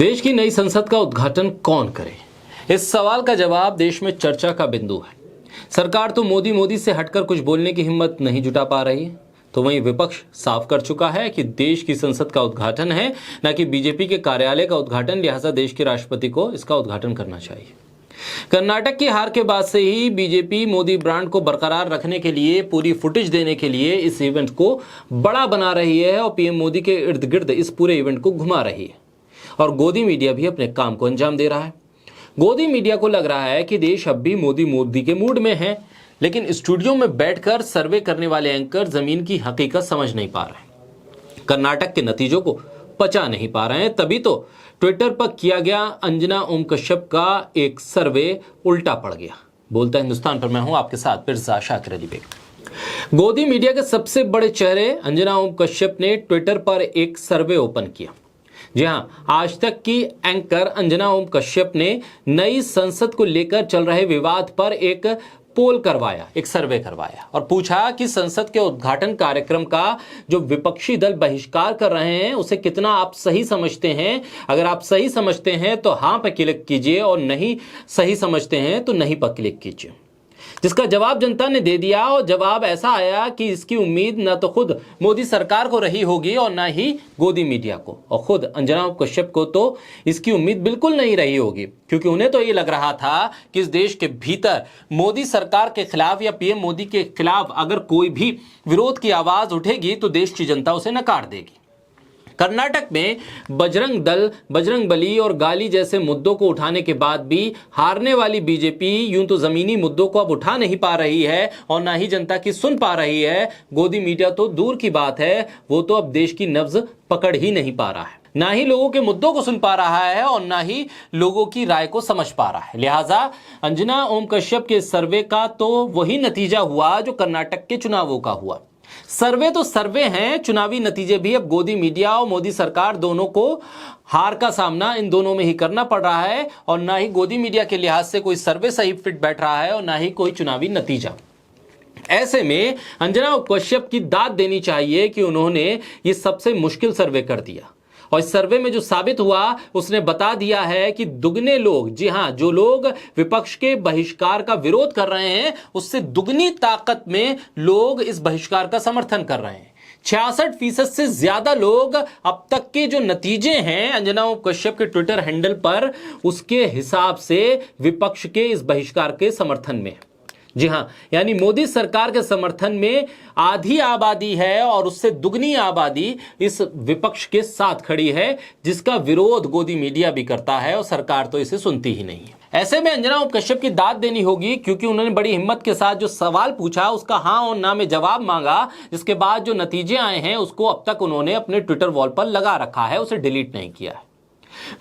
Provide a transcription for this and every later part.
देश की नई संसद का उद्घाटन कौन करे? इस सवाल का जवाब देश में चर्चा का बिंदु है। सरकार तो मोदी से हटकर कुछ बोलने की हिम्मत नहीं जुटा पा रही है, तो वहीं विपक्ष साफ कर चुका है कि देश की संसद का उद्घाटन है, न कि बीजेपी के कार्यालय का उद्घाटन। लिहाजा देश के राष्ट्रपति को इसका उद्घाटन करना चाहिए। कर्नाटक की हार के बाद से ही बीजेपी मोदी ब्रांड को बरकरार रखने के लिए, पूरी फुटेज देने के लिए इस इवेंट को बड़ा बना रही है और पीएम मोदी के इर्द गिर्द इस पूरे इवेंट को घुमा रही है। और गोदी मीडिया भी अपने काम को अंजाम दे रहा है। गोदी मीडिया को लग रहा है कि देश अब भी मोदी के मूड में है, लेकिन स्टूडियो में बैठकर सर्वे करने वाले एंकर जमीन की हकीकत समझ नहीं पा रहे, कर्नाटक के नतीजों को पचा नहीं पा रहे हैं। तभी तो ट्विटर पर किया गया अंजना ओम कश्यप का एक सर्वे उल्टा पड़ गया। बोलता हिंदुस्तान पर मैं हूं आपके साथ फिर शाकिर अली बेग। गोदी मीडिया के सबसे बड़े चेहरे अंजना ओम कश्यप ने ट्विटर पर एक सर्वे ओपन किया। जी हां, आज तक की एंकर अंजना ओम कश्यप ने नई संसद को लेकर चल रहे विवाद पर एक पोल करवाया, एक सर्वे करवाया और पूछा कि संसद के उद्घाटन कार्यक्रम का जो विपक्षी दल बहिष्कार कर रहे हैं उसे कितना आप सही समझते हैं। अगर आप सही समझते हैं तो हां पर क्लिक कीजिए और नहीं सही समझते हैं तो नहीं पर क्लिक कीजिए। जिसका जवाब जनता ने दे दिया और जवाब ऐसा आया कि इसकी उम्मीद न तो खुद मोदी सरकार को रही होगी और न ही गोदी मीडिया को, और खुद अंजना कश्यप को तो इसकी उम्मीद बिल्कुल नहीं रही होगी, क्योंकि उन्हें तो ये लग रहा था कि इस देश के भीतर मोदी सरकार के खिलाफ या पीएम मोदी के खिलाफ अगर कोई भी विरोध की आवाज उठेगी तो देश की जनता उसे नकार देगी। कर्नाटक में बजरंग दल, बजरंग बली और गाली जैसे मुद्दों को उठाने के बाद भी हारने वाली बीजेपी यूं तो जमीनी मुद्दों को अब उठा नहीं पा रही है और ना ही जनता की सुन पा रही है। गोदी मीडिया तो दूर की बात है, वो तो अब देश की नब्ज पकड़ ही नहीं पा रहा है, ना ही लोगों के मुद्दों को सुन पा रहा है और ना ही लोगों की राय को समझ पा रहा है। लिहाजा अंजना ओम कश्यप के सर्वे का तो वही नतीजा हुआ जो कर्नाटक के चुनावों का हुआ। सर्वे तो सर्वे हैं, चुनावी नतीजे भी। अब गोदी मीडिया और मोदी सरकार दोनों को हार का सामना इन दोनों में ही करना पड़ रहा है और ना ही गोदी मीडिया के लिहाज से कोई सर्वे सही फिट बैठ रहा है और ना ही कोई चुनावी नतीजा। ऐसे में अंजना कश्यप की दाद देनी चाहिए कि उन्होंने ये सबसे मुश्किल सर्वे कर दिया और इस सर्वे में जो साबित हुआ उसने बता दिया है कि दुगने लोग, जी हां, जो लोग विपक्ष के बहिष्कार का विरोध कर रहे हैं उससे दुगनी ताकत में लोग इस बहिष्कार का समर्थन कर रहे हैं। 66% से ज्यादा लोग अब तक के जो नतीजे हैं अंजना कश्यप के ट्विटर हैंडल पर, उसके हिसाब से विपक्ष के इस बहिष्कार के समर्थन में। जी हां, यानी मोदी सरकार के समर्थन में आधी आबादी है और उससे दुगनी आबादी इस विपक्ष के साथ खड़ी है, जिसका विरोध गोदी मीडिया भी करता है और सरकार तो इसे सुनती ही नहीं है। ऐसे में अंजना कश्यप की दाद देनी होगी, क्योंकि उन्होंने बड़ी हिम्मत के साथ जो सवाल पूछा उसका हां और ना में जवाब मांगा, जिसके बाद जो नतीजे आए हैं उसको अब तक उन्होंने अपने ट्विटर वॉल पर लगा रखा है, उसे डिलीट नहीं किया है।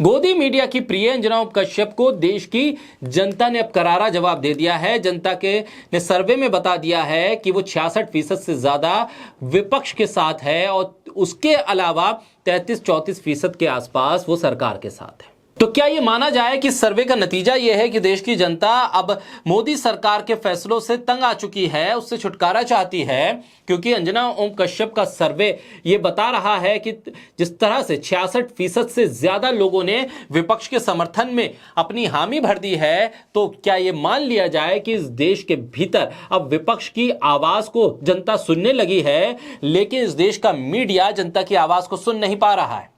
गोदी मीडिया की प्रिय अंजना कश्यप को देश की जनता ने अब करारा जवाब दे दिया है। जनता के ने सर्वे में बता दिया है कि वो 66% से ज्यादा विपक्ष के साथ है और उसके अलावा 33-34% के आसपास वो सरकार के साथ है। तो क्या ये माना जाए कि सर्वे का नतीजा यह है कि देश की जनता अब मोदी सरकार के फैसलों से तंग आ चुकी है, उससे छुटकारा चाहती है? क्योंकि अंजना ओम कश्यप का सर्वे ये बता रहा है कि जिस तरह से 66% से ज्यादा लोगों ने विपक्ष के समर्थन में अपनी हामी भर दी है, तो क्या ये मान लिया जाए कि इस देश के भीतर अब विपक्ष की आवाज को जनता सुनने लगी है, लेकिन इस देश का मीडिया जनता की आवाज को सुन नहीं पा रहा है?